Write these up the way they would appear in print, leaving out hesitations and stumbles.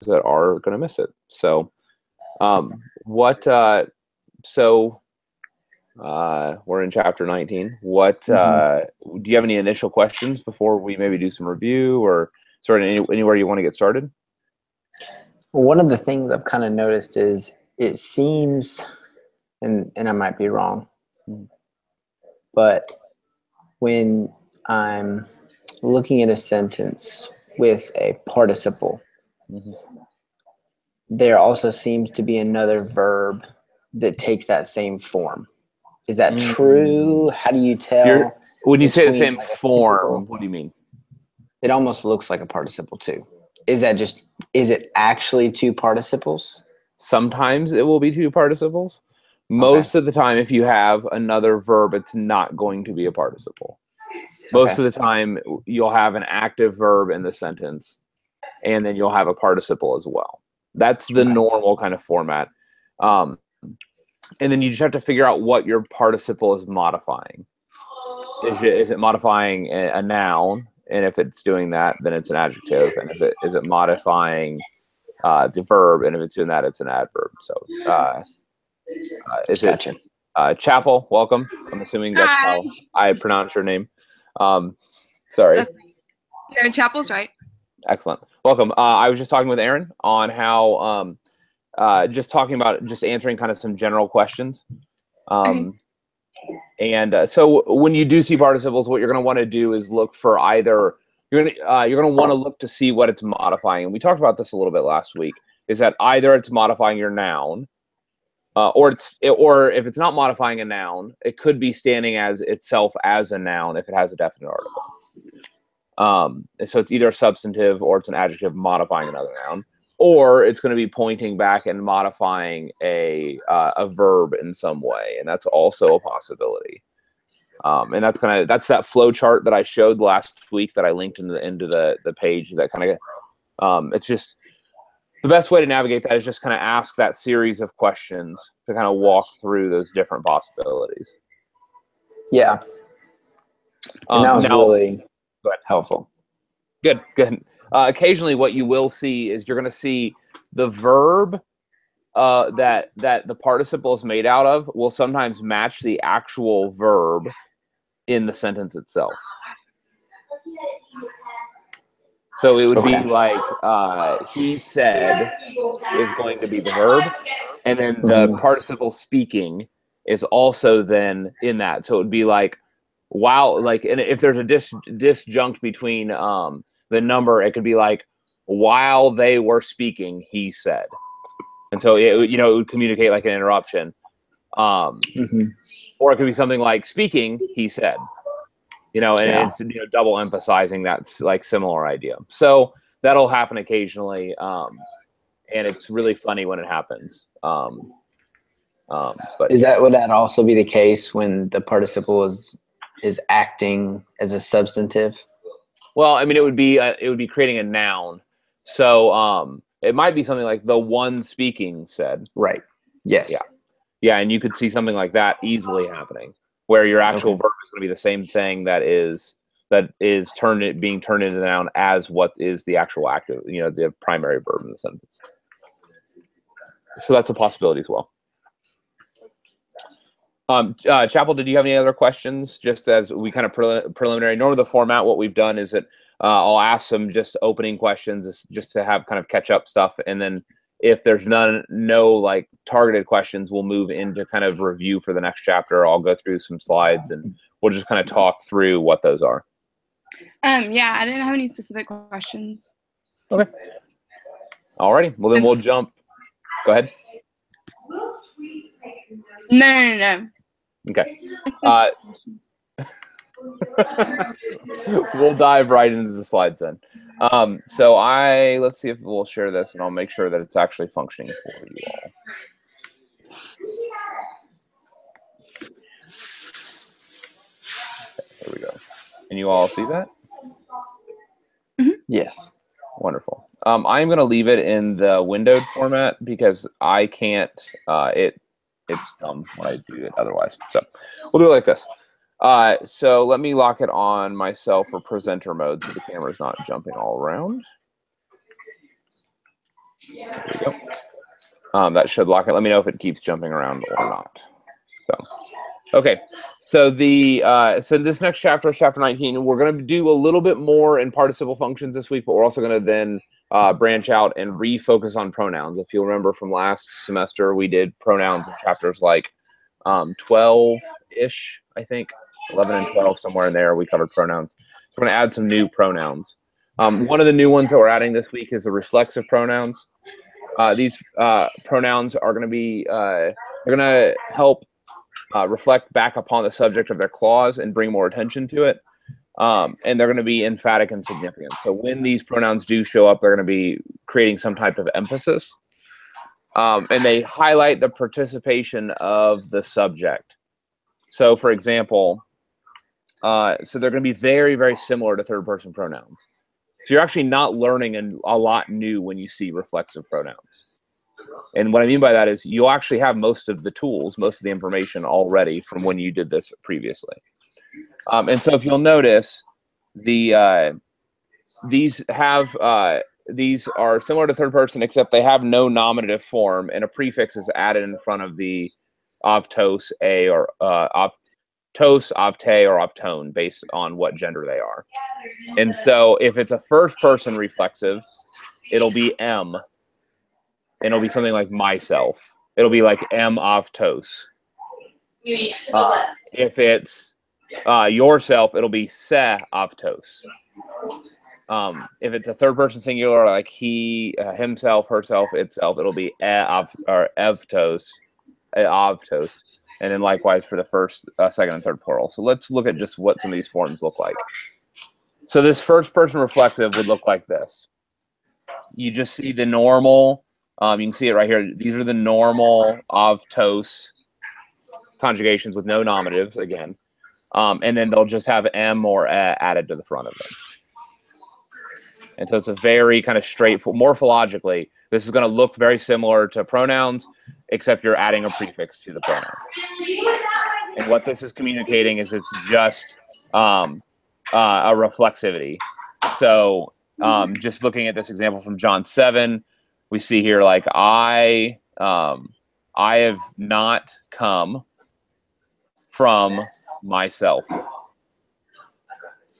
that are going to miss it. So, we're in chapter 19. What do you have any initial questions before we maybe do some review, or sort of anywhere you want to get started? Well, one of the things I've kind of noticed is it seems, and I might be wrong, but when I'm looking at a sentence with a participle, there also seems to be another verb that takes that same form. Is that true? How do you tell? When you say the same form, what do you mean? It almost looks like a participle too. Is it actually two participles? Sometimes it will be two participles. Most of the time, if you have another verb, it's not going to be a participle. Most of the time, you'll have an active verb in the sentence, and then you'll have a participle as well. That's the normal kind of format. And then you just have to figure out what your participle is modifying. Is it modifying a noun? And if it's doing that, then it's an adjective. And if is it modifying the verb? And if it's doing that, it's an adverb. So is it Chapel? Welcome. I'm assuming that's how I pronounce your name. Sorry. Chapel's right. Excellent. Welcome. I was just talking with Aaron on how just answering kind of some general questions. And so when you do see participles, what you're going to want to do is look for either you're going to want to look to see what it's modifying. And we talked about this a little bit last week. Is that either it's modifying your noun, or if it's not modifying a noun, it could be standing as itself as a noun if it has a definite article. So it's either a substantive or it's an adjective modifying another noun, or it's going to be pointing back and modifying a verb in some way, and that's also a possibility. And that's that flow chart that I showed last week that I linked into the page. That kind of it's just the best way to navigate that is just kind of ask that series of questions to kind of walk through those different possibilities. Yeah, and that was really helpful. Good. Occasionally, what you will see is you're going to see the verb that the participle is made out of will sometimes match the actual verb in the sentence itself. So it would be like he said is going to be the verb, and then the participle speaking is also then in that. So it would be like, wow, like, and if there's a disjunct between the number, it could be like, while they were speaking, he said. And so it would communicate like an interruption. Or it could be something like speaking, he said. It's double emphasizing that like similar idea. So that'll happen occasionally, and it's really funny when it happens. But would that also be the case when the participle is acting as a substantive? Well, I mean, it would be creating a noun. So it might be something like the one speaking said. Right. Yes. Yeah, and you could see something like that easily happening, where your actual verb is going to be the same thing that is being turned into the noun as what is the actual active, the primary verb in the sentence. So that's a possibility as well. Chapel, did you have any other questions? Just as we kind of preliminary. Normally the format, what we've done is that I'll ask some just opening questions just to have kind of catch up stuff, and then if there's no like targeted questions, we'll move into kind of review for the next chapter. I'll go through some slides and we'll just kind of talk through what those are. Yeah, I didn't have any specific questions. Okay. Alrighty. Well, then we'll jump. Go ahead. No. Okay. We'll dive right into the slides then. So let's see if we'll share this, and I'll make sure that it's actually functioning for you all. Okay, there we go. Can you all see that? Yes. Wonderful. I'm going to leave it in the windowed format because I can't. It's dumb when I do it otherwise. So we'll do it like this. So let me lock it on myself for presenter mode so the camera's not jumping all around. There we go. That should lock it. Let me know if it keeps jumping around or not. So, okay. So so this next chapter is chapter 19. We're going to do a little bit more in participle functions this week, but we're also going to then branch out and refocus on pronouns. If you'll remember from last semester, we did pronouns in chapters like 12-ish, I think, 11 and 12, somewhere in there. We covered pronouns. So we're going to add some new pronouns. One of the new ones that we're adding this week is the reflexive pronouns. These pronouns are going to be, they're going to help reflect back upon the subject of their clause and bring more attention to it. And they're going to be emphatic and significant. So when these pronouns do show up, they're going to be creating some type of emphasis. And they highlight the participation of the subject. So for example, so they're going to be very, very similar to third-person pronouns. So you're actually not learning a lot new when you see reflexive pronouns. And what I mean by that is you'll actually have most of the tools, most of the information already from when you did this previously. And so if you'll notice, these are similar to third person, except they have no nominative form, and a prefix is added in front of the avtos, a, or avtos, avte, or avtone, based on what gender they are. And so if it's a first person reflexive, it'll be M. And it'll be something like myself. It'll be like M avtos. If it's yourself, it'll be se avtos. If it's a third person singular, like he, himself, herself, itself, it'll be evtos, avtos. And then likewise for the first, second, and third plural. So let's look at just what some of these forms look like. So this first person reflexive would look like this. You just see the normal, you can see it right here. These are the normal avtos conjugations with no nominatives, again. And then they'll just have M or added to the front of them. And so it's a very kind of straightforward, morphologically, this is going to look very similar to pronouns, except you're adding a prefix to the pronoun. And what this is communicating is it's just a reflexivity. So just looking at this example from John 7, we see here like I have not come from myself.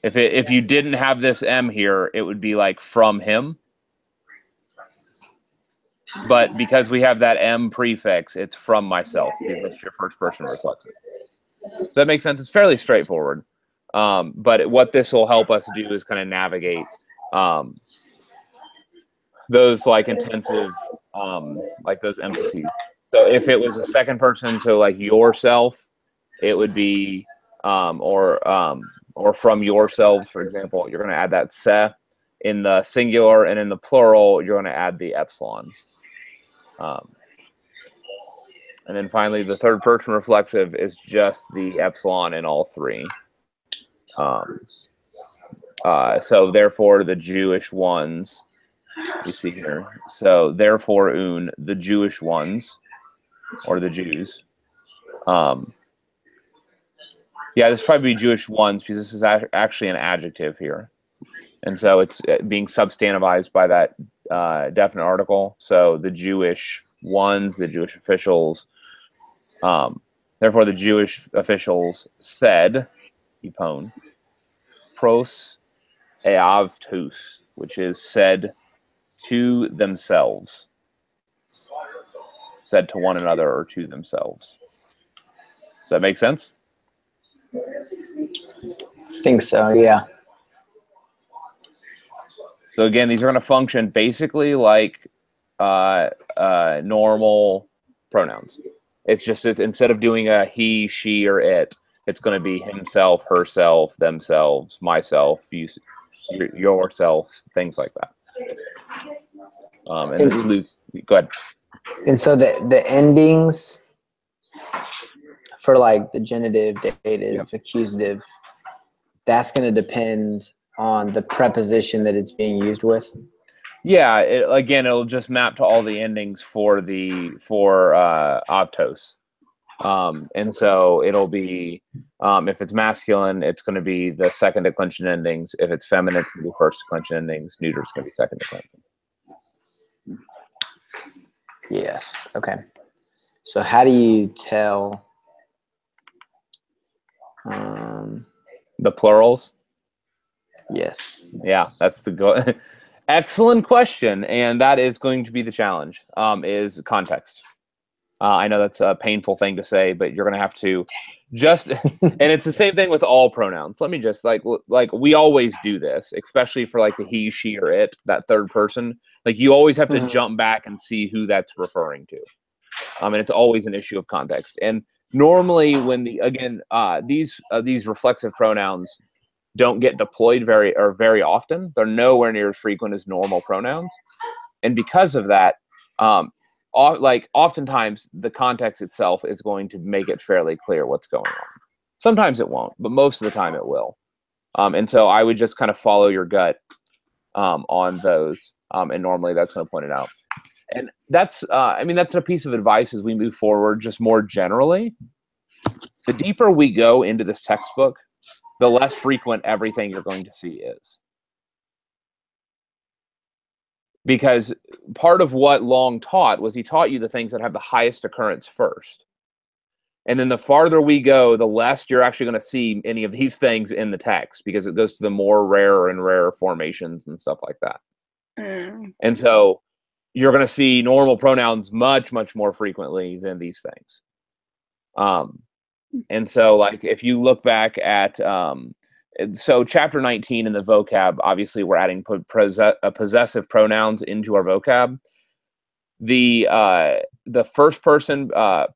If you didn't have this M here, it would be like from him. But because we have that M prefix, it's from myself, because it's your first person reflexive. Does that make sense? It's fairly straightforward. But what this will help us do is kind of navigate those like intensive, like those emphases. So if it was a second person to like yourself, it would be, or from yourself, for example, you're going to add that se. In the singular and in the plural, you're going to add the epsilon. And then finally, the third person reflexive is just the epsilon in all three. So therefore, the Jewish ones, you see here. So therefore, the Jewish ones, or the Jews. Yeah, this probably be Jewish ones, because this is actually an adjective here. And so it's being substantivized by that definite article. So the Jewish ones, the Jewish officials. Therefore, the Jewish officials said, epon, pros eavtus, which is said to themselves. Said to one another or to themselves. Does that make sense? I think so, yeah. So again, these are going to function basically like normal pronouns. It's just instead of doing a he, she, or it, it's going to be himself, herself, themselves, myself, yourself, things like that. And this go ahead. And so the endings for like the genitive, dative, yep, accusative, that's going to depend on the preposition that it's being used with. Yeah, again, it'll just map to all the endings for optos. And so it'll be, if it's masculine, it's going to be the second declension endings. If it's feminine, it's going to be first declension endings. Neuter is going to be second declension. Yes. Okay. So how do you tell The plurals? yes. Yeah, that's the go. Excellent question, and that is going to be the challenge. Is context. I know that's a painful thing to say, but you're going to have to just, and it's the same thing with all pronouns. Let me just like we always do this, especially for like the he, she, or it, that third person. Like you always have to jump back and see who that's referring to. And it's always an issue of context. And normally when these reflexive pronouns don't get deployed very often. They're nowhere near as frequent as normal pronouns. And because of that, oftentimes the context itself is going to make it fairly clear what's going on. Sometimes it won't, but most of the time it will. And so I would just kind of follow your gut on those. And normally that's going to point it out. And that's a piece of advice as we move forward, just more generally. The deeper we go into this textbook, the less frequent everything you're going to see is. Because part of what Long taught was he taught you the things that have the highest occurrence first. And then the farther we go, the less you're actually going to see any of these things in the text, because it goes to the more rarer and rarer formations and stuff like that. And so you're going to see normal pronouns much, much more frequently than these things. And so like if you look back at so chapter 19 in the vocab, obviously we're adding possessive pronouns into our vocab. The first person let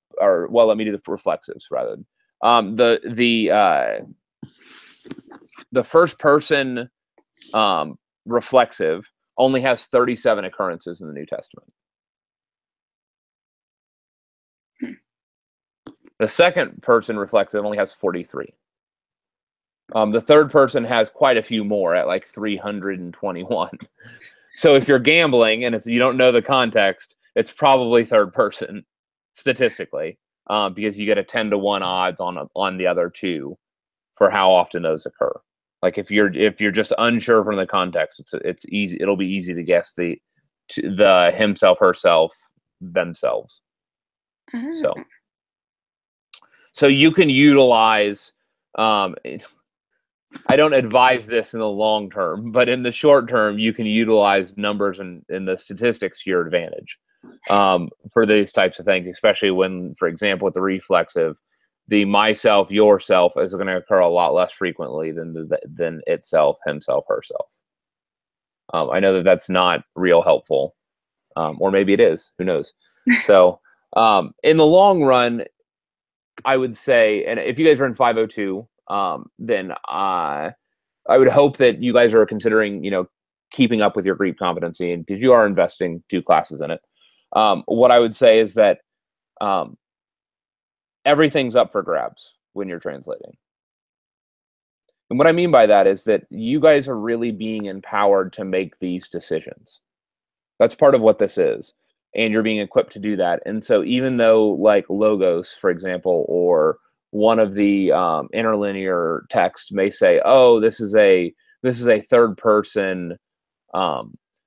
me do the reflexives rather. The first person reflexive only has 37 occurrences in the New Testament. The second person reflexive only has 43. The third person has quite a few more at like 321. So if you're gambling and you don't know the context, it's probably third person statistically, because you get a 10-to-1 odds on the other two for how often those occur. Like if you're just unsure from the context, it's easy. It'll be easy to guess the himself, herself, themselves. So you can utilize. I don't advise this in the long term, but in the short term, you can utilize numbers in the statistics to your advantage for these types of things, especially when, for example, with the reflexive, the myself, yourself is going to occur a lot less frequently than itself, himself, herself. I know that that's not real helpful, or maybe it is. Who knows? So in the long run, I would say, and if you guys are in 502, then I would hope that you guys are considering, keeping up with your Greek competency, and because you are investing 2 classes in it. What I would say is that everything's up for grabs when you're translating. And what I mean by that is that you guys are really being empowered to make these decisions. That's part of what this is. And you're being equipped to do that. And so even though like logos, for example, or one of the interlinear text may say, oh, this is a third person,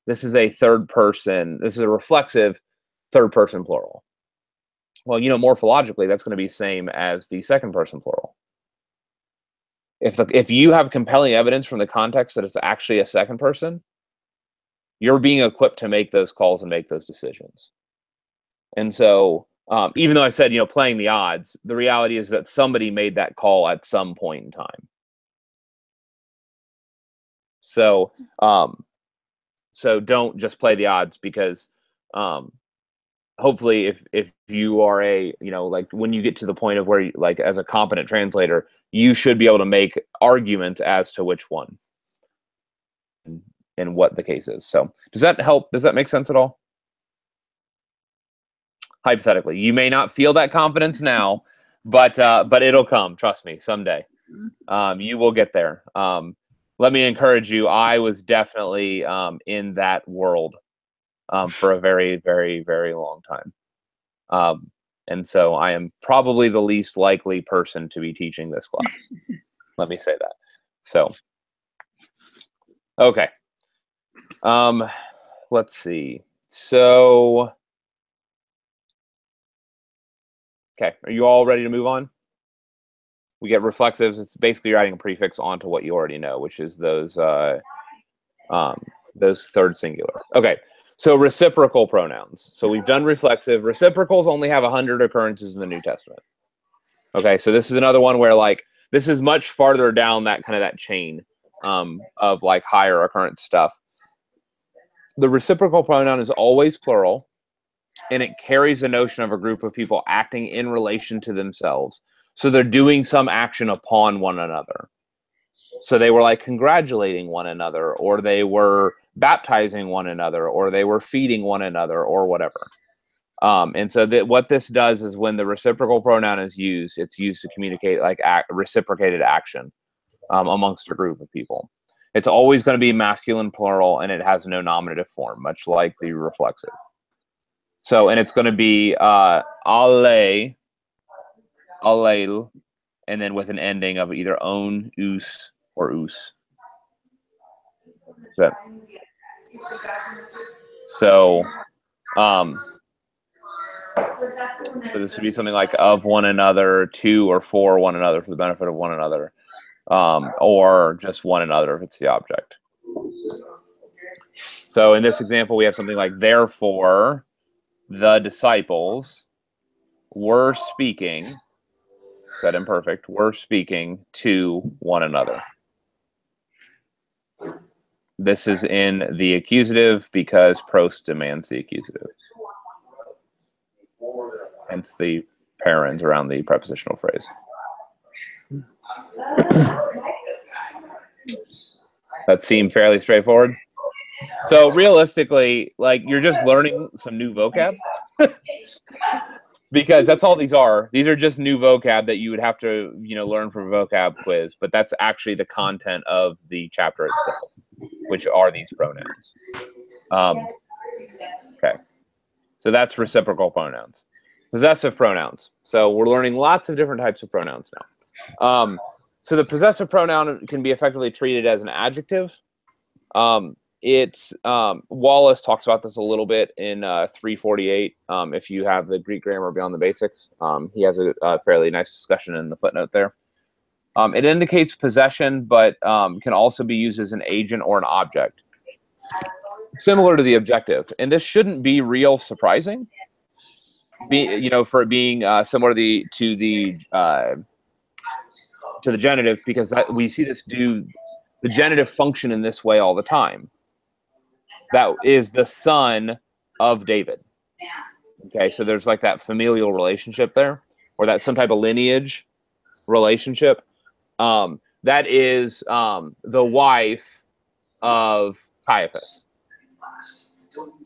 this is a reflexive third person plural. Well, morphologically, that's going to be same as the second person plural. If you have compelling evidence from the context that it's actually a second person, you're being equipped to make those calls and make those decisions. And so even though I said, playing the odds, the reality is that somebody made that call at some point in time. So so don't just play the odds, because hopefully if you are like when you get to the point of where like as a competent translator, you should be able to make arguments as to which one and what the case is. So does that help? Does that make sense at all? Hypothetically, you may not feel that confidence now, but it'll come. Trust me, someday. You will get there. Let me encourage you. I was definitely in that world for a very, very, very long time. And so I am probably the least likely person to be teaching this class. Let me say that. So, okay. Let's see. So Okay, are you all ready to move on? We get reflexives. It's basically you're adding a prefix onto what you already know, which is those third singular. Okay, so reciprocal pronouns. So we've done reflexive. Reciprocals only have 100 occurrences in the New Testament. Okay, so this is another one where like this is much farther down that kind of that chain of like higher occurrence stuff. The reciprocal pronoun is always plural, and it carries the notion of a group of people acting in relation to themselves. So they're doing some action upon one another. So they were like congratulating one another, or they were baptizing one another, or they were feeding one another, or whatever. And so what this does is when the reciprocal pronoun is used, it's used to communicate like reciprocated action amongst a group of people. It's always going to be masculine plural, and it has no nominative form, much like the reflexive. So, and it's going to be ale, alel, and then with an ending of either own, us, or us. So this would be something like of one another, to or for one another, for the benefit of one another, or just one another if it's the object. So in this example, we have something like, therefore, the disciples were speaking, said imperfect, were speaking to one another. This is in the accusative because pros demands the accusative. Hence the parens around the prepositional phrase. That seemed fairly straightforward. So realistically, like you're just learning some new vocab because that's all these are. These are just new vocab that you would have to, learn from a vocab quiz, but that's actually the content of the chapter itself, which are these pronouns. Okay. So that's reciprocal pronouns. Possessive pronouns. So we're learning lots of different types of pronouns now. So the possessive pronoun can be effectively treated as an adjective. Wallace talks about this a little bit in 348. If you have the Greek grammar beyond the basics, he has a fairly nice discussion in the footnote there. It indicates possession, but can also be used as an agent or an object, similar to the objective. And this shouldn't be real surprising, for it being similar to the genitive, because we see this do the genitive function in this way all the time. That is the son of David. Okay, so there's like that familial relationship there, or that some type of lineage relationship. That is the wife of Caiaphas,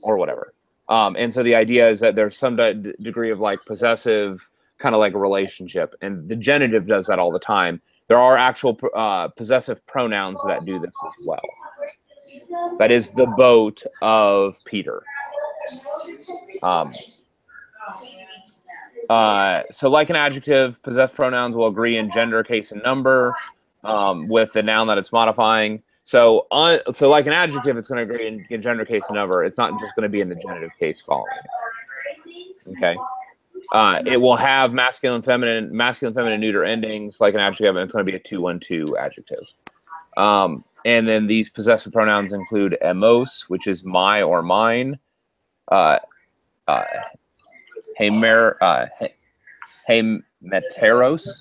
or whatever. And so the idea is that there's some degree of like possessive kind of like a relationship, and the genitive does that all the time. There are actual possessive pronouns that do this as well. That is the boat of Peter. So like an adjective, possessive pronouns will agree in gender, case, and number with the noun that it's modifying. So like an adjective, it's going to agree in gender, case, and number. It's not just going to be in the genitive case following. Okay. It will have masculine, feminine, neuter endings like an adjective, and it's going to be a 2-1-2 adjective. And then these possessive pronouns include emos, which is my or mine, hemeteros,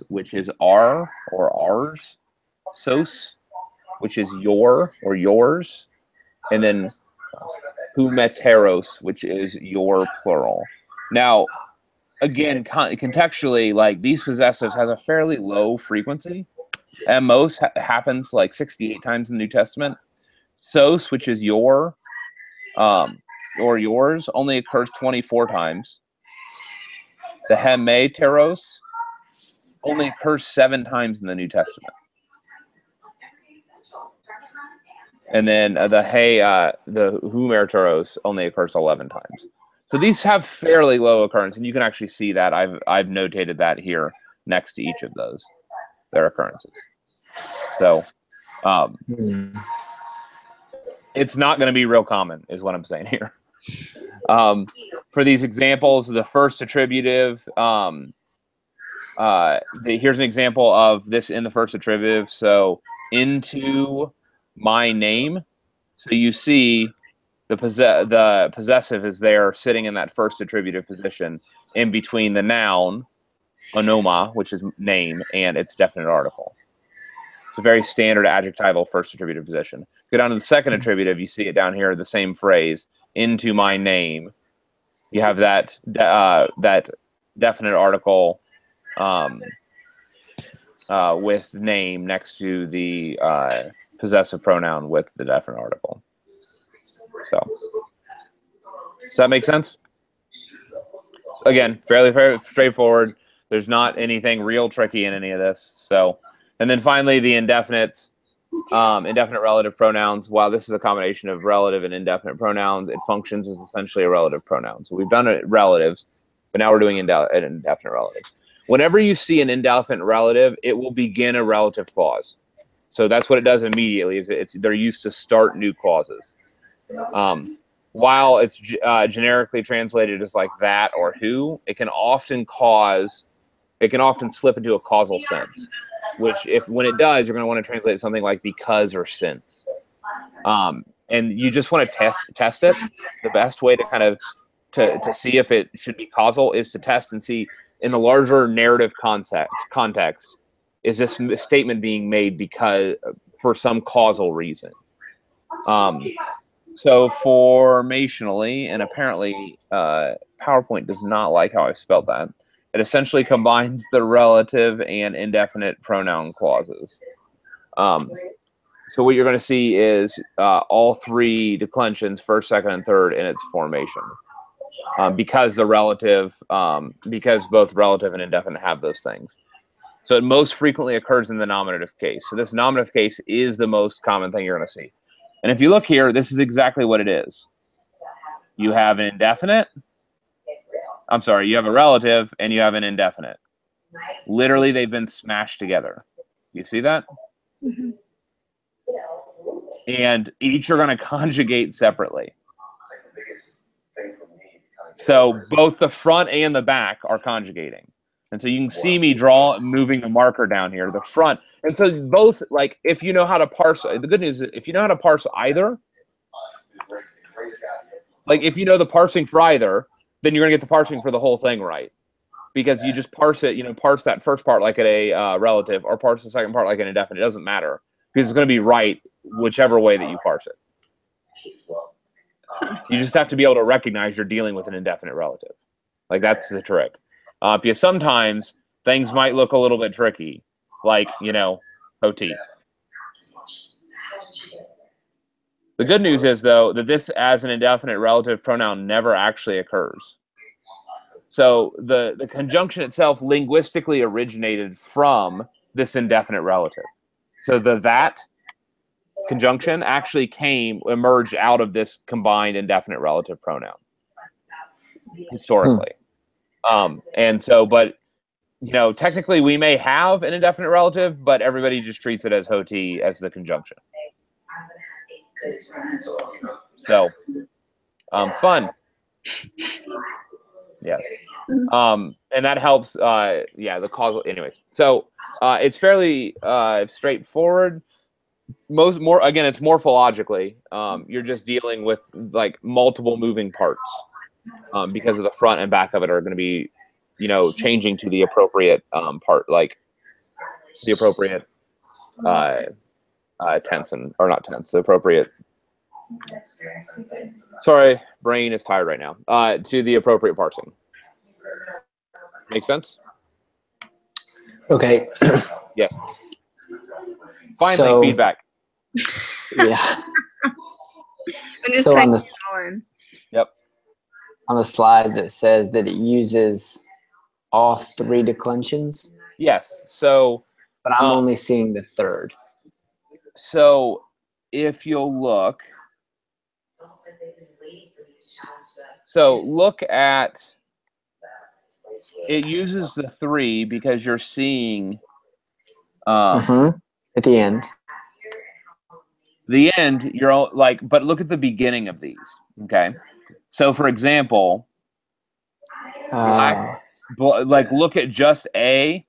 which is our or ours, sos, which is your or yours, and then humeteros, which is your plural. Now, again, contextually, like these possessives has a fairly low frequency. Emos happens like 68 times in the New Testament. Sos, which is your or yours, only occurs 24 times. The hemeteros only occurs 7 times in the New Testament. And then the humeteros only occurs 11 times. So these have fairly low occurrence, and you can actually see that. I've notated that here next to each of those, their occurrences. So it's not going to be real common, is what I'm saying here. For these examples, the first attributive, here's an example of this in the first attributive. So into my name. So you see the possessive is there sitting in that first attributive position in between the noun, onoma, which is name, and its definite article. It's a very standard adjectival first attributive position. Go down to the second attributive, you see it down here, the same phrase, into my name. You have that that definite article with name next to the possessive pronoun with the definite article. So, does that make sense? Again, fairly straightforward. There's not anything real tricky in any of this. So, and then finally, the indefinites, indefinite relative pronouns. While this is a combination of relative and indefinite pronouns, it functions as essentially a relative pronoun. So we've done it relatives, but now we're doing indefinite relatives. Whenever you see an indefinite relative, it will begin a relative clause. So that's what it does immediately. They're used to start new clauses. While it's generically translated as like that or who, it can often slip into a causal sense, which when it does, you're going to want to translate something like because or since. And you just want to test it. The best way to kind of to see if it should be causal is to test and see in the larger narrative context, is this statement being made because for some causal reason? So formationally, and apparently PowerPoint does not like how I spelled that, it essentially combines the relative and indefinite pronoun clauses. So what you're going to see is all three declensions, first, second, and third, in its formation. Because because both relative and indefinite have those things. So it most frequently occurs in the nominative case. So this nominative case is the most common thing you're going to see. And if you look here, this is exactly what it is. You have an indefinite. I'm sorry, you have a relative and you have an indefinite. Literally, they've been smashed together. You see that? Mm-hmm. And each are going to conjugate separately. So both the front and the back are conjugating. And so you can see me moving the marker down here, the front. And so both, like, if you know how to parse, the good news is if you know how to parse either, like if you know the parsing for either, then you're going to get the parsing for the whole thing right. Because you just parse it, parse that first part like a relative or parse the second part like an indefinite. It doesn't matter because it's going to be right whichever way that you parse it. You just have to be able to recognize you're dealing with an indefinite relative. Like, that's the trick. Because sometimes things might look a little bit tricky, like, OT. The good news is, though, that this as an indefinite relative pronoun never actually occurs. So the conjunction itself linguistically originated from this indefinite relative. So the that conjunction actually emerged out of this combined indefinite relative pronoun historically. And so, but, technically we may have an indefinite relative, but everybody just treats it as HOT as the conjunction. So, fun. Yes. And that helps, the causal, anyways. So, it's fairly straightforward. Again, it's morphologically. You're just dealing with like multiple moving parts because of the front and back of it are going to be, changing to the appropriate part, like the appropriate tense or not tense, the appropriate. Sorry, brain is tired right now. To the appropriate parsing. Make sense? Okay. Yes. Finally, feedback. Yeah. So on the slides, it says that it uses all three declensions. Yes. So, but I'm only seeing the third. So, if you'll look, look at it uses the three because you're seeing at the end. The end, you're like, but look at the beginning of these. Okay. So, for example, like look at just a.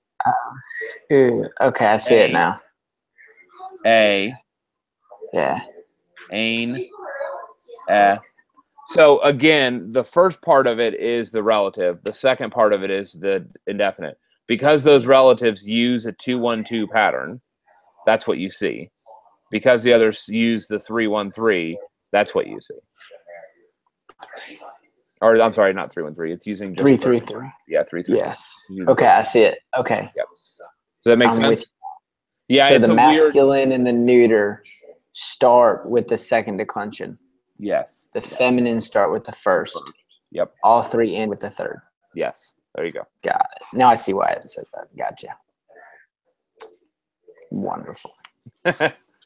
Okay, I see it now. A. Yeah. Ain. So again, the first part of it is the relative. The second part of it is the indefinite. Because those relatives use a 2-1-2 pattern, that's what you see. Because the others use the 3-1-3, that's what you see. Or I'm sorry, not 3-1-3. It's using just 3-3-3. Yeah, 3-3. Yes. Okay, I see it. Okay. Yep. Does that make sense? Yeah. So it's the masculine weird... and the neuter start with the second declension. Yes. The feminine start with the first. Yep. All three end with the third. Yes. There you go. Got it. Now I see why it says that. Gotcha. Wonderful.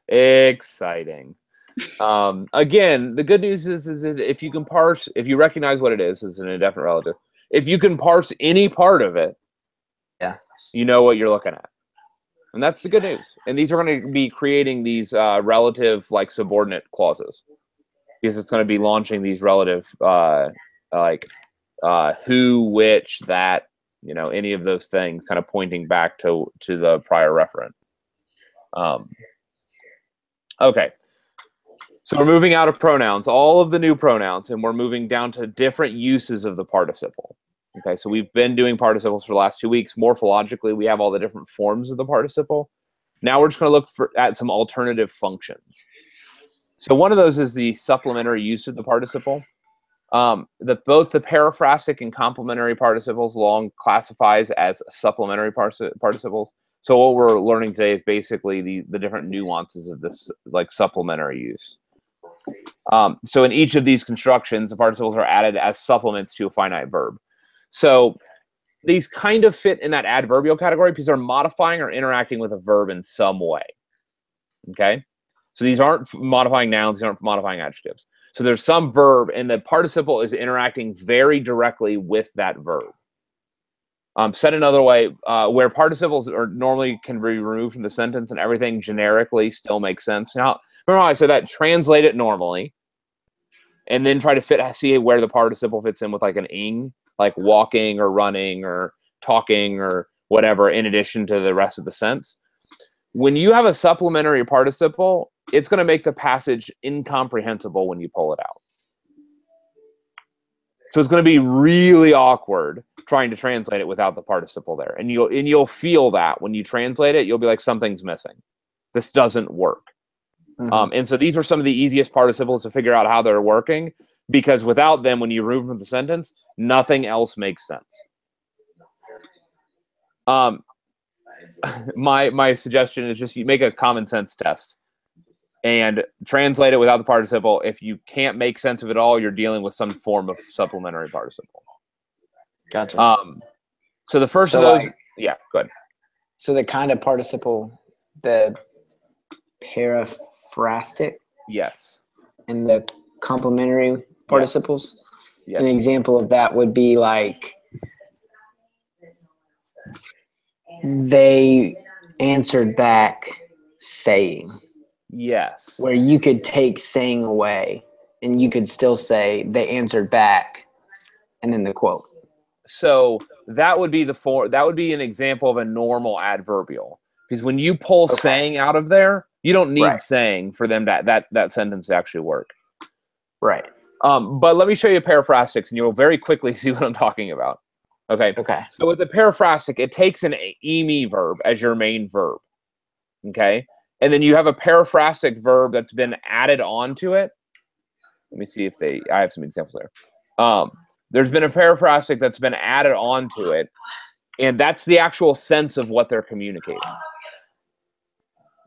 Exciting. Again, the good news is if you can parse, if you recognize what it is as an indefinite relative, if you can parse any part of it, yeah, you know what you're looking at. And that's the good news. And these are going to be creating these relative like subordinate clauses, because it's going to be launching these relative who, which, that, you know, any of those things kind of pointing back to the prior referent. Okay. So we're moving out of pronouns, all of the new pronouns, and we're moving down to different uses of the participle. Okay, so we've been doing participles for the last 2 weeks. Morphologically, we have all the different forms of the participle. Now we're just going to look at some alternative functions. So one of those is the supplementary use of the participle. Both the periphrastic and complementary participles long classifies as supplementary participles. So what we're learning today is basically the different nuances of this like supplementary use. So in each of these constructions, the participles are added as supplements to a finite verb. So these kind of fit in that adverbial category because they're modifying or interacting with a verb in some way. Okay? So these aren't modifying nouns, these aren't modifying adjectives. So there's some verb, and the participle is interacting very directly with that verb. Said another way, where participles are normally can be removed from the sentence and everything generically still makes sense. Now, remember how I said that? Translate it normally, and then try to see where the participle fits in with like an ing, like walking or running or talking or whatever, in addition to the rest of the sense. When you have a supplementary participle, it's going to make the passage incomprehensible when you pull it out. So it's going to be really awkward trying to translate it without the participle there. And you'll feel that when you translate it, you'll be like, something's missing. This doesn't work. Mm-hmm. And so these are some of the easiest participles to figure out how they're working, because without them, when you remove them from the sentence, nothing else makes sense. My suggestion is just you make a common sense test and translate it without the participle. If you can't make sense of it all, you're dealing with some form of supplementary participle. Gotcha. So the first of those, yeah, go ahead. So the kind of participle, the periphrastic, yes, and the complementary participles. Yes. An example of that would be like they answered back saying. Yes. Where you could take saying away and you could still say they answered back and then the quote. So that would be that would be an example of a normal adverbial, because when you pull saying out of there, you don't need saying for them that sentence to actually work. Right. But let me show you periphrastic, and you'll very quickly see what I'm talking about. Okay. Okay. So with the periphrastic, it takes an eme verb as your main verb. Okay. And then you have a periphrastic verb that's been added onto it. Let me see if I have some examples there. There's been a periphrastic that's been added onto it, and that's the actual sense of what they're communicating.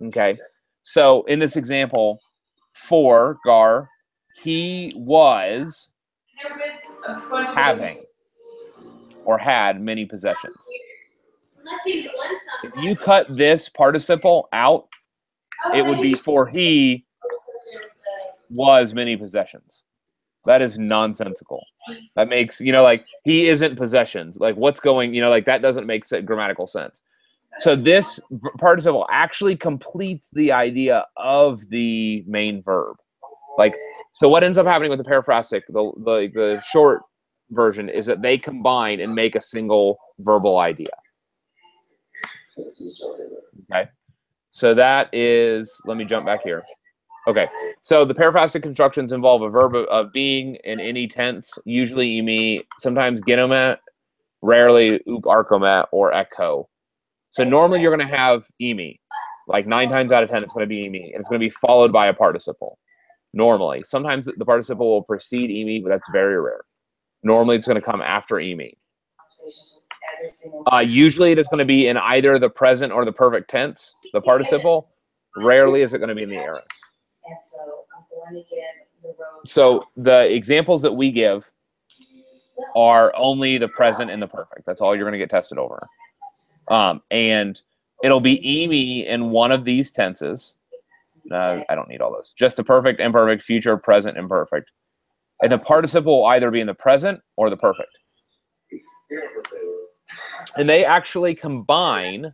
Okay. So in this example, for Gar, he was having or had many possessions. If you cut this participle out, it would be for he was many possessions. That is nonsensical. That makes, like he isn't possessions. Like what's going, like that doesn't make grammatical sense. So this participle actually completes the idea of the main verb. Like, so what ends up happening with the periphrastic, the short version is that they combine and make a single verbal idea. Okay, so that is, let me jump back here. Okay, so the periphrastic constructions involve a verb of being in any tense, usually emi, sometimes genomet, rarely uk arkomet or echo. So normally you're going to have emi. Like 9 times out of 10, it's going to be emi, and it's going to be followed by a participle. Normally. Sometimes the participle will precede emi, but that's very rare. Normally it's going to come after emi. Usually it is going to be in either the present or the perfect tense, the participle. Rarely is it going to be in the aorist. So the examples that we give are only the present and the perfect. That's all you're going to get tested over. And it'll be emi in one of these tenses. I don't need all those. Just the perfect, imperfect, future, present, imperfect. And the participle will either be in the present or the perfect. And they actually combine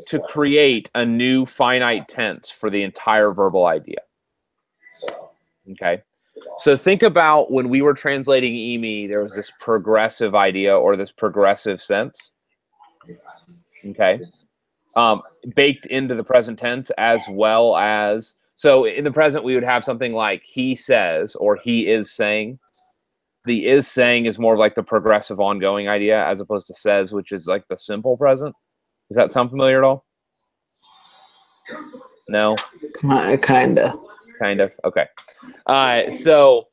to create a new finite tense for the entire verbal idea. Okay? So think about when we were translating emi, there was this progressive idea or this progressive sense. Okay? Baked into the present tense, as well as, so in the present we would have something like he says or he is saying. The is saying is more like the progressive ongoing idea as opposed to says, which is like the simple present. Does that sound familiar at all? No? Kind of. Kind of. Okay. So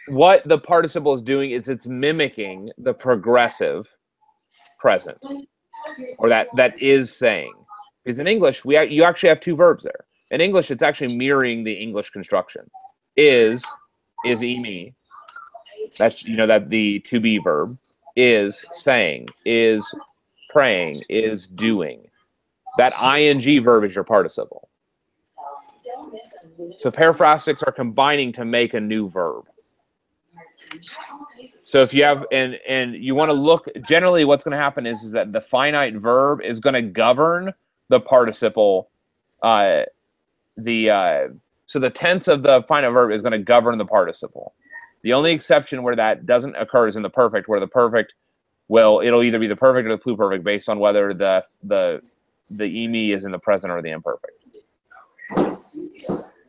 what the participle is doing is it's mimicking the progressive present, or that is saying. Because in English, you actually have two verbs there. In English, it's actually mirroring the English construction. Is emi. That's, that the to be verb. Is saying, is praying, is doing. That ing verb is your participle. So paraphrastics are combining to make a new verb. So if you have, and you want to look, generally what's going to happen is that the finite verb is going to govern the participle. So the tense of the finite verb is going to govern the participle. The only exception where that doesn't occur is in the perfect, where the perfect it'll either be the perfect or the pluperfect based on whether the emi is in the present or the imperfect.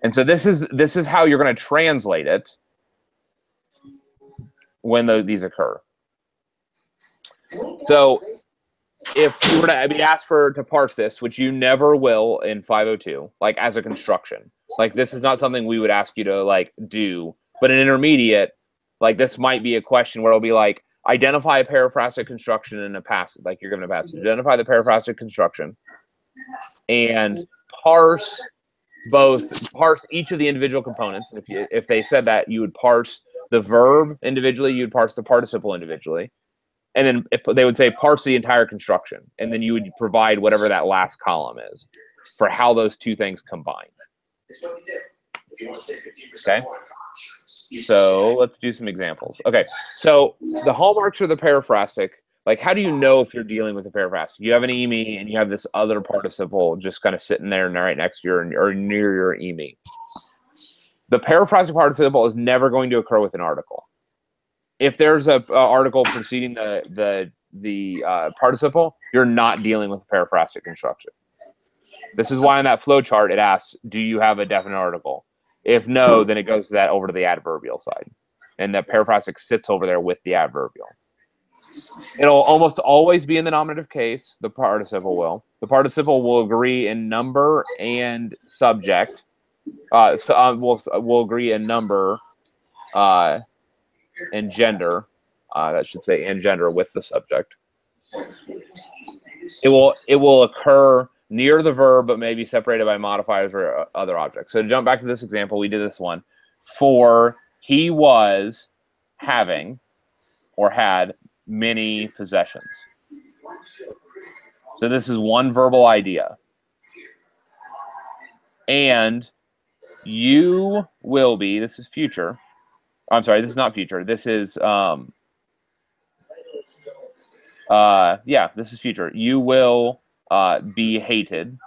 And so this is how you're going to translate it when these occur. So if you were to be asked to parse this, which you never will in 502, like as a construction, like this is not something we would ask you to like do. But in intermediate, like this might be a question where it'll be like, identify a periphrastic construction in a passage, like you're given a passage. Identify the periphrastic construction and parse each of the individual components. And if they said that, you would parse the verb individually, you'd parse the participle individually. And then if they would say parse the entire construction. And then you would provide whatever that last column is for how those two things combine. Okay. So let's do some examples. Okay, so the hallmarks of the periphrastic, like how do you know if you're dealing with a periphrastic? You have an emi and you have this other participle just kind of sitting there and right next to your or near your emi. The periphrastic participle is never going to occur with an article. If there's a article preceding the participle, you're not dealing with a periphrastic construction. This is why on that flow chart it asks, do you have a definite article? If no, then it goes over to the adverbial side. And the periphrastic sits over there with the adverbial. It'll almost always be in the nominative case, the participle will. The participle will agree in number and subject. We'll agree in number and gender. That should say and gender with the subject. It will occur near the verb, but maybe separated by modifiers or other objects. So to jump back to this example, we did this one. For he was having or had many possessions. So this is one verbal idea. And you will be, this is future. I'm sorry, this is not future. This is, this is future. You will be hated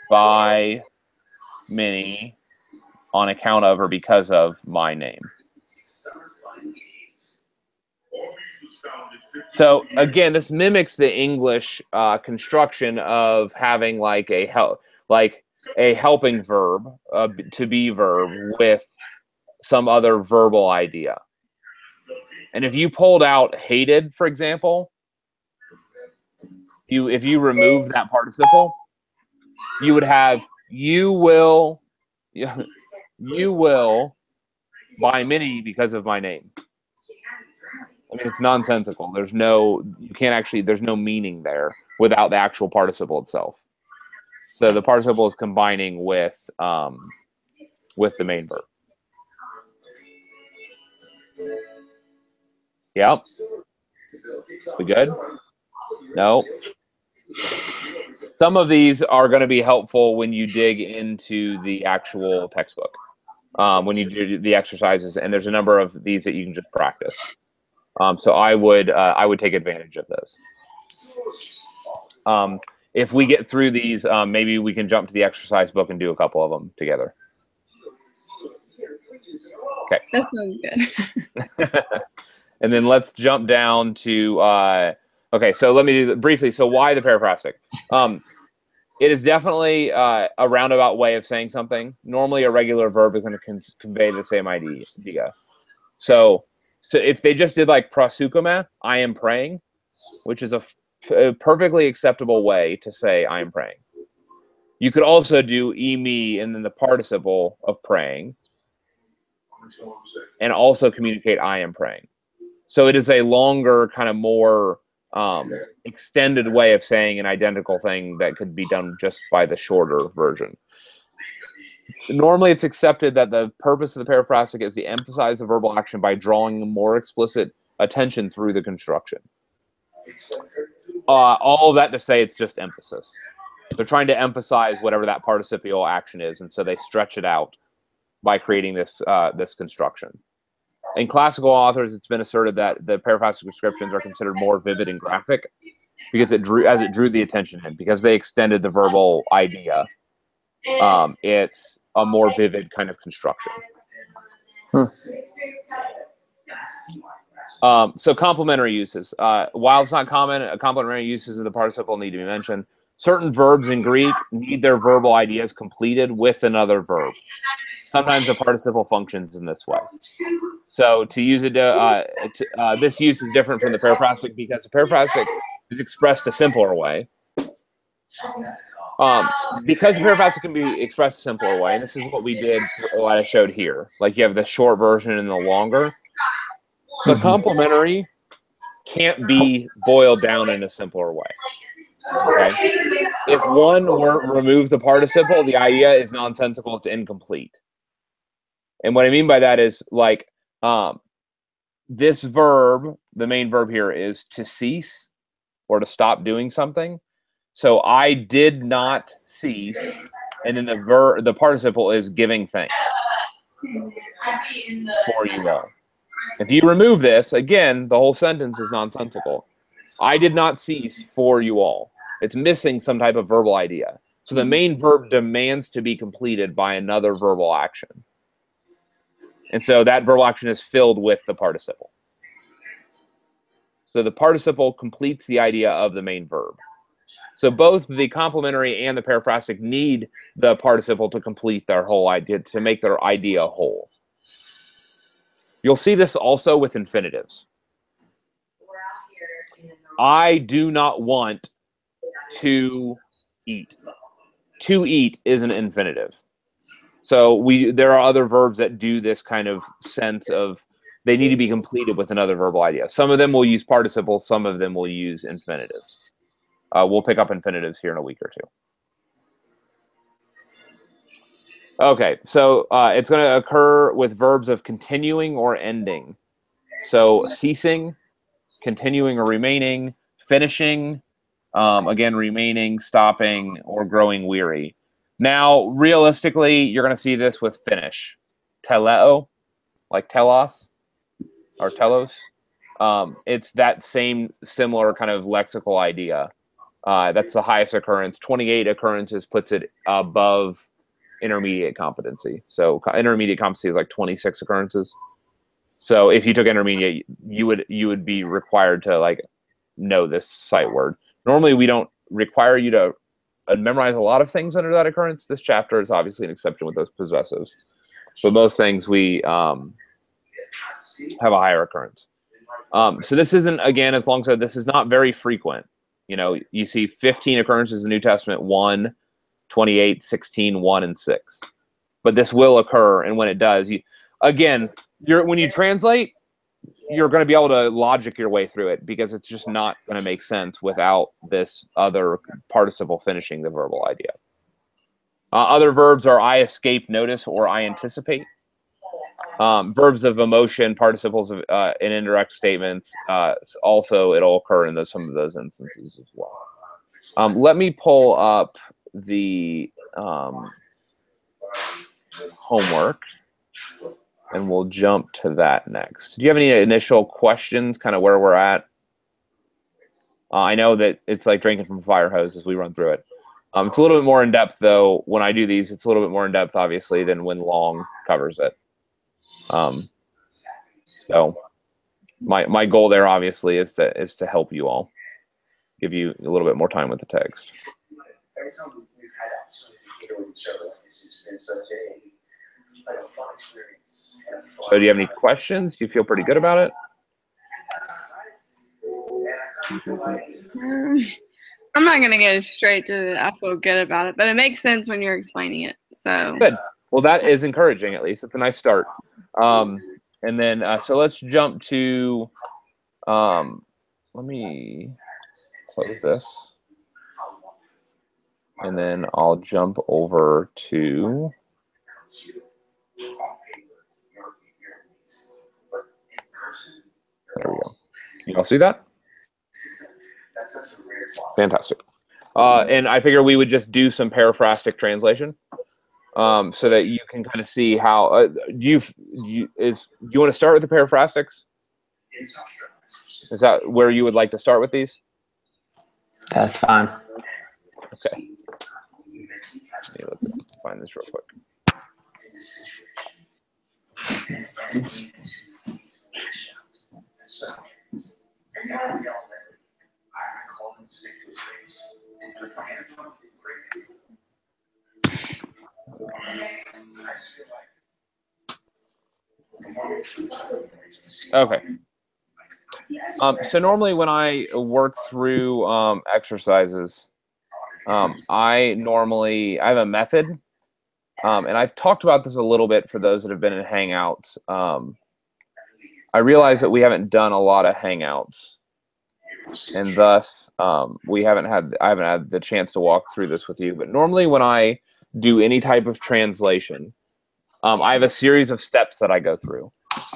by many on account of or because of my name. So again, this mimics the English construction of having like a helping verb, to be verb with some other verbal idea. And if you pulled out hated, for example, if you remove that participle, you would have you will buy many because of my name. I mean, it's nonsensical. There's no meaning there without the actual participle itself. So the participle is combining with the main verb. Yep. We good? No. Some of these are going to be helpful when you dig into the actual textbook, when you do the exercises, and there's a number of these that you can just practice. So I would take advantage of those. If we get through these, maybe we can jump to the exercise book and do a couple of them together. Okay. That sounds good. And then let's jump down to, okay, so let me do briefly. So why the periphrastic? It is definitely a roundabout way of saying something. Normally a regular verb is going to convey the same idea. So if they just did like prosukome, I am praying, which is a perfectly acceptable way to say I am praying. You could also do me and then the participle of praying and also communicate I am praying. So it is a longer, kind of more extended way of saying an identical thing that could be done just by the shorter version. Normally, it's accepted that the purpose of the periphrastic is to emphasize the verbal action by drawing more explicit attention through the construction. All of that to say it's just emphasis. They're trying to emphasize whatever that participial action is, and so they stretch it out by creating this this construction. In classical authors, it's been asserted that the periphrastic descriptions are considered more vivid and graphic because it drew the attention in, because they extended the verbal idea. It's a more vivid kind of construction. So complementary uses. While it's not common, complementary uses of the participle need to be mentioned. Certain verbs in Greek need their verbal ideas completed with another verb. Sometimes the participle functions in this way. So to use it, this use is different from the periphrastic because the periphrastic is expressed a simpler way. Because the periphrastic can be expressed a simpler way, and this is what we did, what I showed here. Like you have the short version and the longer. The complementary can't be boiled down in a simpler way. Okay? If one removes the participle, the idea is nonsensical, it's incomplete. And what I mean by that is like this verb, the main verb here is to cease or to stop doing something. So I did not cease, and then the participle is giving thanks for you all. If you remove this, again, the whole sentence is nonsensical. I did not cease for you all. It's missing some type of verbal idea. So the main verb demands to be completed by another verbal action. And so that verbal action is filled with the participle. So the participle completes the idea of the main verb. So both the complementary and the periphrastic need the participle to complete their whole idea, to make their idea whole. You'll see this also with infinitives. I do not want to eat. To eat is an infinitive. So there are other verbs that do this kind of sense of they need to be completed with another verbal idea. Some of them will use participles, some of them will use infinitives. We'll pick up infinitives here in a week or two. Okay, so it's going to occur with verbs of continuing or ending. So ceasing, continuing or remaining, finishing, again, remaining, stopping, or growing weary. Now, realistically, you're going to see this with finish. Teleo, like telos or telos. It's that same similar kind of lexical idea. That's the highest occurrence. 28 occurrences puts it above intermediate competency. So intermediate competency is like 26 occurrences. So if you took intermediate, you would be required to like know this sight word. Normally, we don't require you to memorize a lot of things under that occurrence. This chapter is obviously an exception with those possessives, but most things we have a higher occurrence. So this isn't, again, as Long said, this is not very frequent. You know, you see 15 occurrences in the New Testament, 1, 28, 16, 1, and 6. But this will occur, and when it does, when you translate, you're going to be able to logic your way through it, because it's just not going to make sense without this other participle finishing the verbal idea. Other verbs are I escape, notice, or I anticipate. Verbs of emotion, participles of in indirect statements. Also, it'll occur in some of those instances as well. Let me pull up the homework, and we'll jump to that next. Do you have any initial questions, kind of where we're at? I know that it's like drinking from a fire hose as we run through it. It's a little bit more in depth, though. When I do these, it's a little bit more in depth, obviously, than when Long covers it. So my goal there, obviously, is to help you all, give you a little bit more time with the text. Every time we've had opportunity to get with each other, it's just been such a fun experience. So do you have any questions? Do you feel pretty good about it? I'm not going to go straight to I feel good about it, but it makes sense when you're explaining it. So good. Well, that is encouraging, at least. It's a nice start. And then, so let's jump to, let me close this. And then I'll jump over to, there we go. Can you all see that? Fantastic. And I figure we would just do some paraphrastic translation, so that you can kind of see how do you want to start with the paraphrasticks? Is that where you would like to start with these? That's fine. Okay. Let's find this real quick. Okay. So normally when I work through exercises, I have a method, and I've talked about this a little bit for those that have been in Hangouts. I realize that we haven't done a lot of Hangouts, and thus I haven't had the chance to walk through this with you. But normally when I do any type of translation, I have a series of steps that I go through.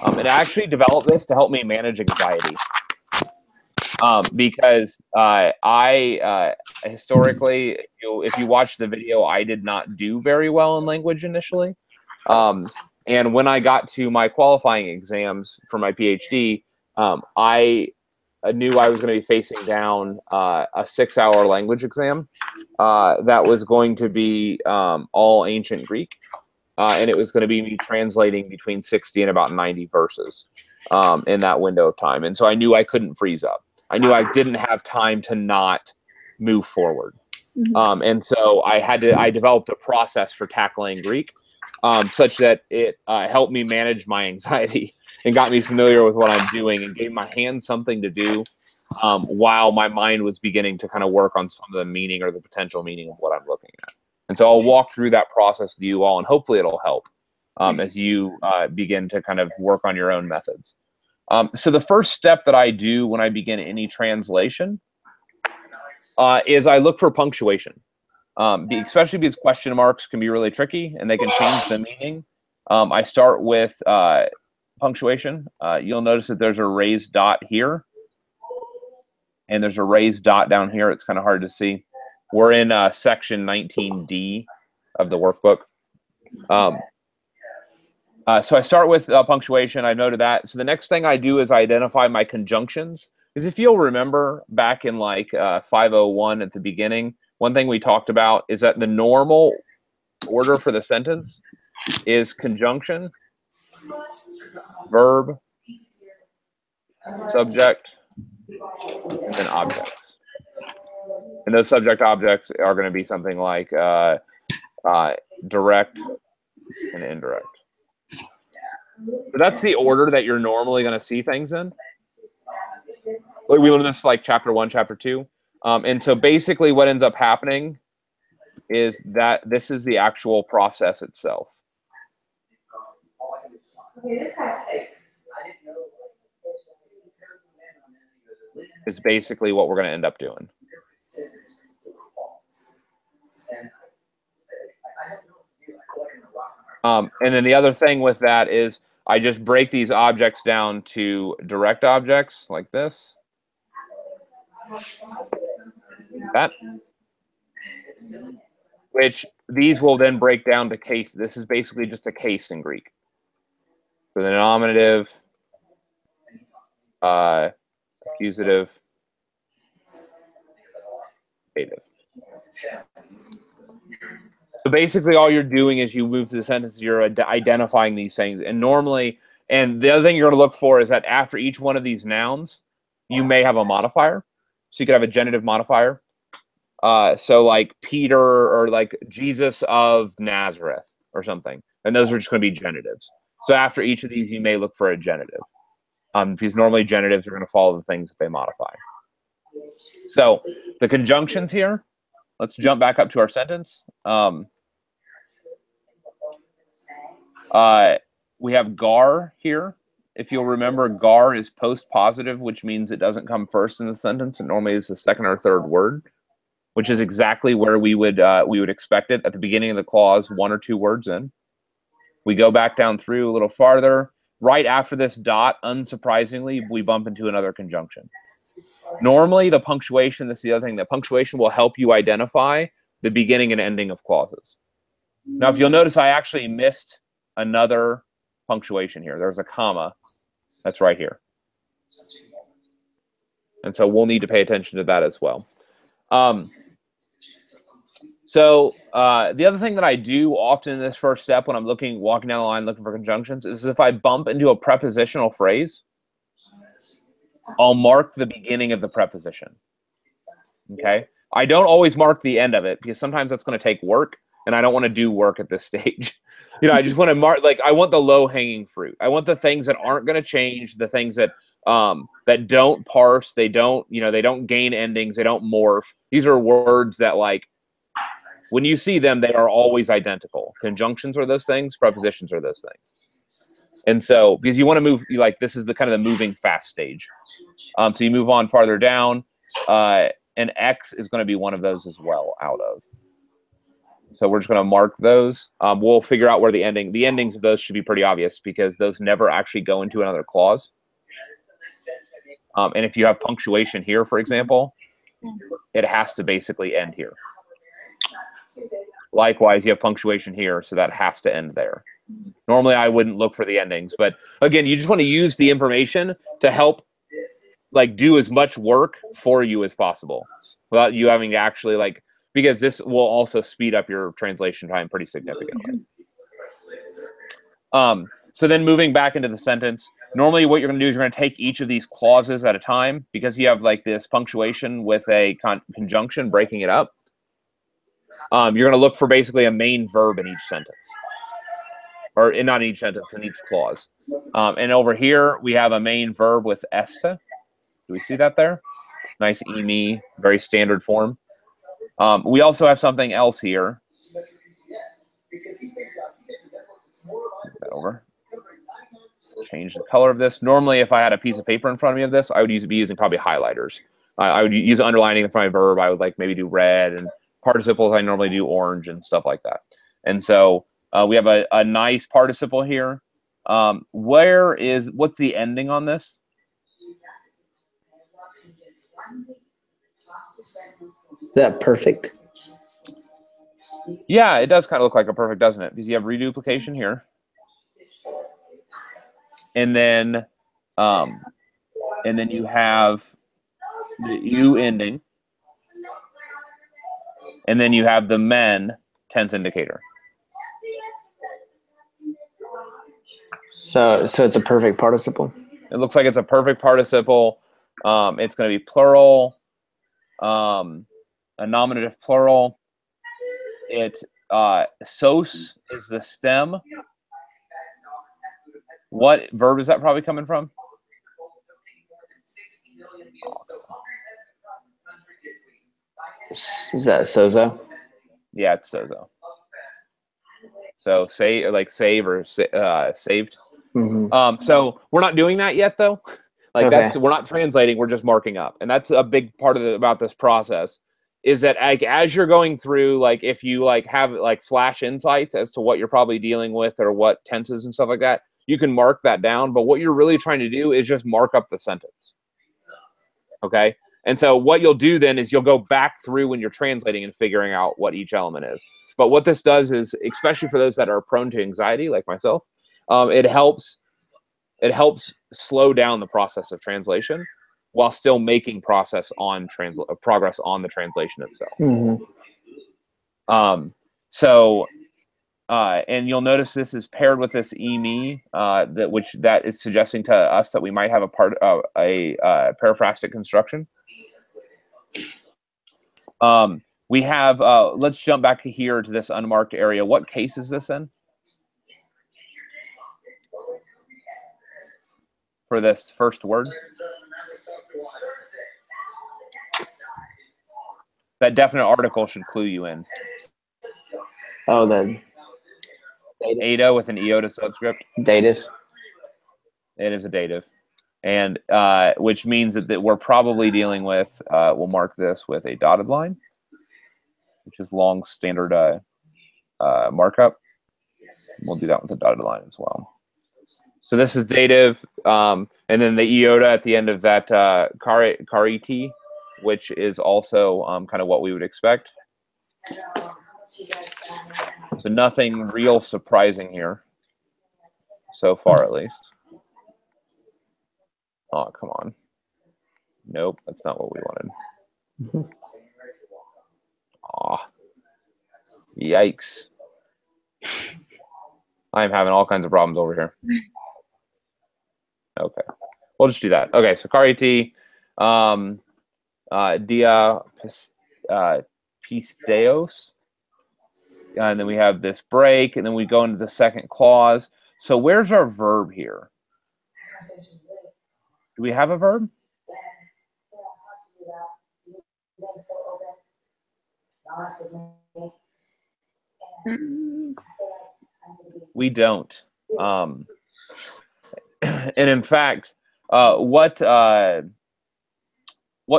And I actually developed this to help me manage anxiety. Because I historically, if you watch the video, I did not do very well in language initially. And when I got to my qualifying exams for my PhD, I knew I was going to be facing down a 6-hour language exam that was going to be all ancient Greek. And it was going to be me translating between 60 and about 90 verses in that window of time. And so I knew I couldn't freeze up. I knew I didn't have time to not move forward. Mm-hmm. And so I developed a process for tackling Greek such that it helped me manage my anxiety and got me familiar with what I'm doing and gave my hands something to do while my mind was beginning to kind of work on some of the meaning or the potential meaning of what I'm looking at. And so I'll walk through that process with you all, and hopefully it'll help as you begin to kind of work on your own methods. So the first step that I do when I begin any translation is I look for punctuation, especially because question marks can be really tricky and they can change the meaning. I start with punctuation. You'll notice that there's a raised dot here, and there's a raised dot down here. It's kind of hard to see. We're in section 19D of the workbook. So I start with punctuation. I noted that. So the next thing I do is I identify my conjunctions. Because if you'll remember back in like 501 at the beginning, one thing we talked about is that the normal order for the sentence is conjunction, verb, subject, and then objects. And those subject objects are going to be something like direct and indirect. So that's the order that you're normally going to see things in. We learned this like chapter 1, chapter 2. And so basically what ends up happening is that this is the actual process itself. Is basically what we're going to end up doing. And then the other thing with that is I just break these objects down to direct objects like this. That. Which these will then break down to case. This is basically just a case in Greek. So the nominative, accusative, dative. So basically all you're doing is you move to the sentence, you're identifying these things. And normally, and the other thing you're going to look for is that after each one of these nouns, you may have a modifier. So you could have a genitive modifier. So like Peter or like Jesus of Nazareth or something. And those are just going to be genitives. So after each of these, you may look for a genitive. Because normally genitives are going to follow the things that they modify. So the conjunctions here, let's jump back up to our sentence. We have gar here. If you'll remember, gar is post-positive, which means it doesn't come first in the sentence. It normally is the second or third word, which is exactly where we would expect it at the beginning of the clause, 1 or 2 words in. We go back down through a little farther. Right after this dot, unsurprisingly, we bump into another conjunction. Normally, the punctuation, this is the other thing, the punctuation will help you identify the beginning and ending of clauses. Now, if you'll notice, I actually missed another punctuation here. There's a comma that's right here. And so we'll need to pay attention to that as well. The other thing that I do often in this first step when I'm walking down the line looking for conjunctions is if I bump into a prepositional phrase, I'll mark the beginning of the preposition. Okay? I don't always mark the end of it because sometimes that's going to take work, and I don't want to do work at this stage. I just want to mark, like, I want the low-hanging fruit. I want the things that aren't going to change, the things that that don't parse, they don't gain endings, they don't morph. These are words that, like, when you see them, they are always identical. Conjunctions are those things, prepositions are those things. And so, because you want to move, this is the kind of the moving fast stage. So you move on farther down, and X is going to be one of those as well, out of. So we're just going to mark those. We'll figure out where the endings of those should be pretty obvious because those never actually go into another clause. And if you have punctuation here, for example, it has to basically end here. Likewise, you have punctuation here, so that has to end there. Normally, I wouldn't look for the endings, but again, you just want to use the information to help, do as much work for you as possible without you having to actually, because this will also speed up your translation time pretty significantly. So then moving back into the sentence, normally what you're going to do is you're going to take each of these clauses at a time because you have this punctuation with a conjunction breaking it up. You're going to look for basically a main verb in each sentence. Or not in each sentence, in each clause. And over here, we have a main verb with este. Do we see that there? Nice eme, very standard form. We also have something else here. That over. Change the color of this. Normally, if I had a piece of paper in front of me of this, I would be using probably highlighters. I would use underlining for my verb. I would maybe do red, and participles I normally do orange and stuff like that. And so we have a nice participle here. What's the ending on this? Is that perfect? Yeah, it does kind of look like a perfect, doesn't it? Because you have reduplication here. And then you have the U ending. And then you have the men tense indicator. So it's a perfect participle? It looks like it's a perfect participle. It's going to be plural, a nominative plural. Sos is the stem. What verb is that probably coming from? Is that sozo? Yeah, it's sozo. So say like save or saved. Mm-hmm. So we're not doing that yet, though. Like Okay. we're not translating. We're just marking up, and that's a big part of about this process. Is that like as you're going through, like if you like have like flash insights as to what you're probably dealing with or what tenses and stuff like that, you can mark that down. But what you're really trying to do is just mark up the sentence. Okay. And so what you'll do then is you'll go back through when you're translating and figuring out what each element is. But what this does is, especially for those that are prone to anxiety, like myself, it helps slow down the process of translation while still making progress on the translation itself. Mm-hmm. And you'll notice this is paired with this eme, that is suggesting to us that we might have a periphrastic construction. We have, let's jump back here to this unmarked area. What case is this in? For this first word? That definite article should clue you in. Oh, the Ada with an iota subscript. dative. It is a dative. And which means that we're probably dealing with, we'll mark this with a dotted line, which is long standard markup. We'll do that with a dotted line as well. So this is dative, and then the iota at the end of that kariti, which is also kind of what we would expect. So nothing real surprising here, so far at least. Oh, come on. Nope, that's not what we wanted. Aw. Yikes. I'm having all kinds of problems over here. Okay. We'll just do that. Okay, so kariti, dia pisteos. And then we have this break, and then we go into the second clause. So where's our verb here? Do we have a verb? We don't. And in fact, what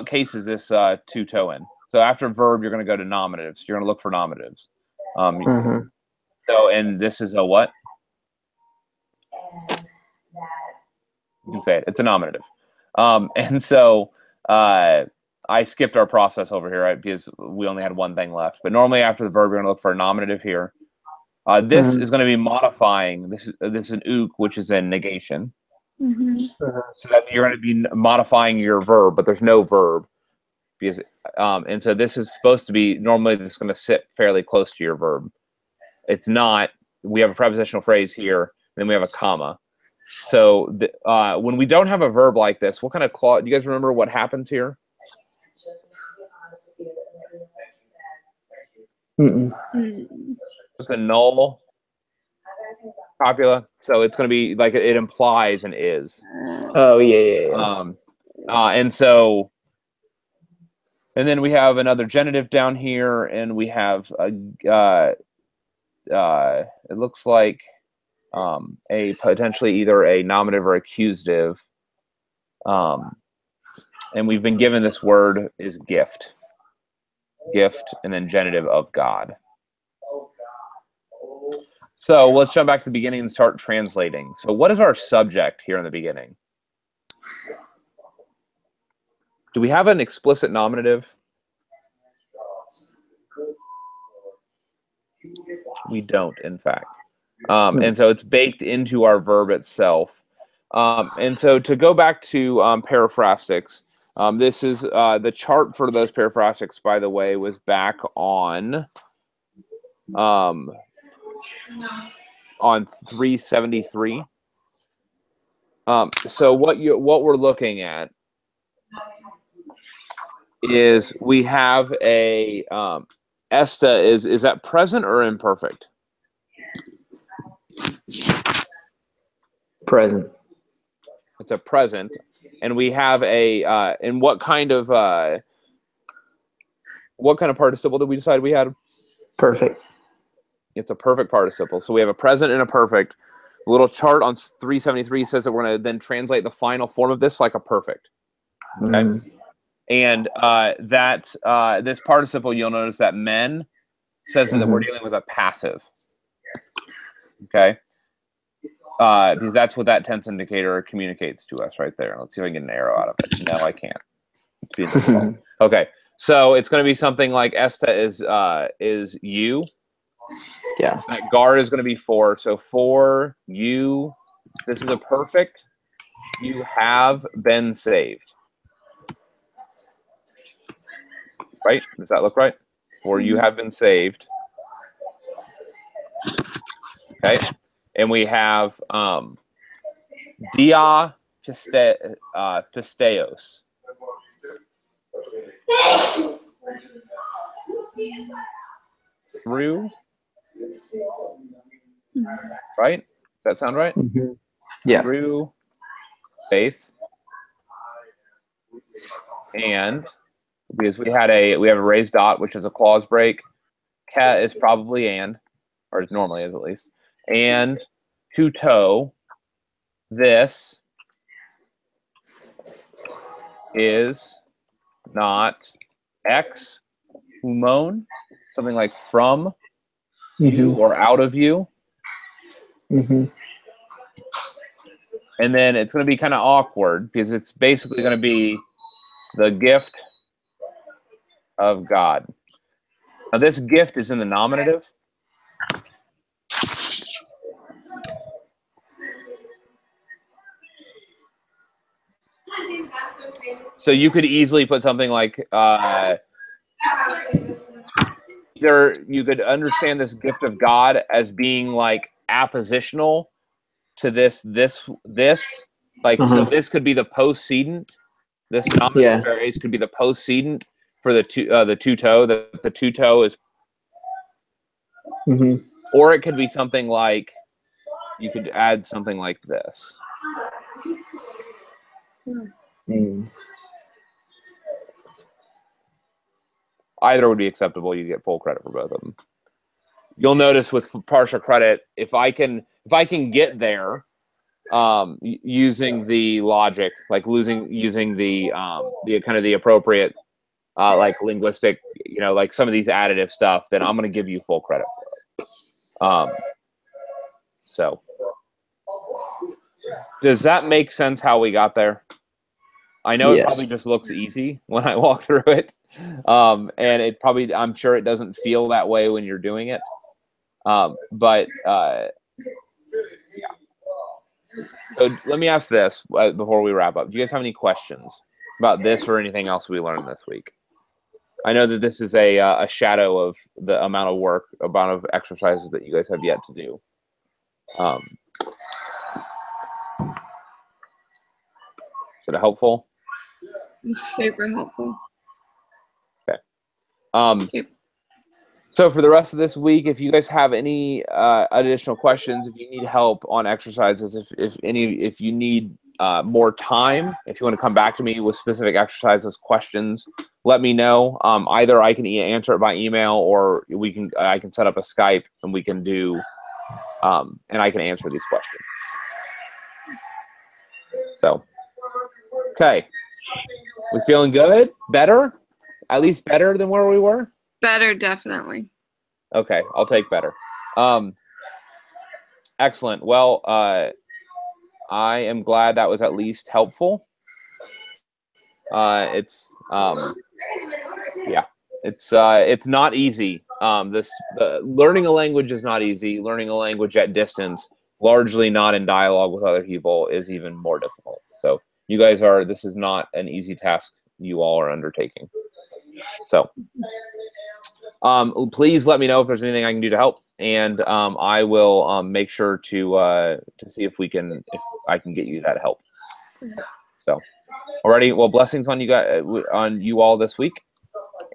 case is this two-toe in? So after verb, you're going to go to nominatives. You're going to look for nominatives. So, and this is a what? You can say it. It's a nominative. And so I skipped our process over here, right? Because we only had one thing left. But normally after the verb, we're going to look for a nominative here. This is going to be modifying. This is an ook, which is a negation. So that you're going to be modifying your verb, but there's no verb. Because and so this is supposed to be, normally this is going to sit fairly close to your verb. It's not. We have a prepositional phrase here, and then we have a comma. So when we don't have a verb like this, what kind of clause? Do you guys remember what happens here? It's a null copula, so it's going to be like it implies an is. Oh yeah. And so, and then we have another genitive down here, and we have it looks like a potentially either a nominative or accusative. And we've been given this word is gift. Gift, and then genitive of God. So let's jump back to the beginning and start translating. So what is our subject here in the beginning? Do we have an explicit nominative? We don't, in fact. And so it's baked into our verb itself. And so to go back to periphrastics, this is the chart for those periphrastics, by the way, was back on 373. So what we're looking at is we have a esta. Is that present or imperfect? Present. It's a present, and we have a and what kind of participle did we decide we had? Perfect. It's a perfect participle. So we have a present and a perfect. The little chart on 373 says that we're going to then translate the final form of this like a perfect. Okay. And this participle, you'll notice that men says that we're dealing with a passive. Okay. Because that's what that tense indicator communicates to us right there. Let's see if I can get an arrow out of it. No, I can't. It's being difficult. Okay. So it's going to be something like esta is you. Yeah. That guard is going to be for. So for you, this is a perfect. You have been saved. Right? Does that look right? For you have been saved. Okay. And we have dia pisteos. Through. Right? Does that sound right? Yeah. Through faith. And because we have a raised dot, which is a clause break. Cat is probably and, or it normally is at least. And to toe, this is not ex humon, something like from you or out of you. And then it's going to be kind of awkward because it's basically going to be the gift of God. Now, this gift is in the nominative. So you could easily put something like either you could understand this gift of God as being like appositional to this like so this could be the postcedent. This nominative phrase could be the postcedent for the two toe. The two toe is, or it could be something like you could add something like this. Either would be acceptable. You get full credit for both of them. You'll notice with partial credit, if I can get there using the logic, like using the kind of the appropriate like linguistic, like some of these additive stuff, then I'm going to give you full credit for it. So does that make sense how we got there? I know it probably just looks easy when I walk through it. And it probably, I'm sure it doesn't feel that way when you're doing it. But yeah. So let me ask this before we wrap up. Do you guys have any questions about this or anything else we learned this week? I know that this is a shadow of the amount of exercises that you guys have yet to do. Is it helpful? It's super helpful. Okay. So for the rest of this week, if you guys have any additional questions, if you need help on exercises, if you need more time, if you want to come back to me with specific exercises, questions, let me know. Either I can answer it by email, or I can set up a Skype and we can do and I can answer these questions. So, okay, we feeling good? Better? At least better than where we were? Better, definitely. Okay, I'll take better. Excellent. Well, I am glad that was at least helpful. It's not easy. Learning a language is not easy. Learning a language at distance, largely not in dialogue with other people, is even more difficult. So you guys this is not an easy task you all are undertaking. So please let me know if there's anything I can do to help, and I will make sure to see if I can get you that help. So Alrighty. Well, blessings on you guys, on you all this week,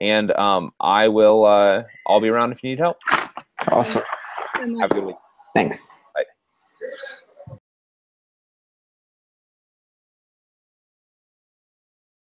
and I will. I'll be around if you need help. Awesome. Have a good week. Thanks. Bye.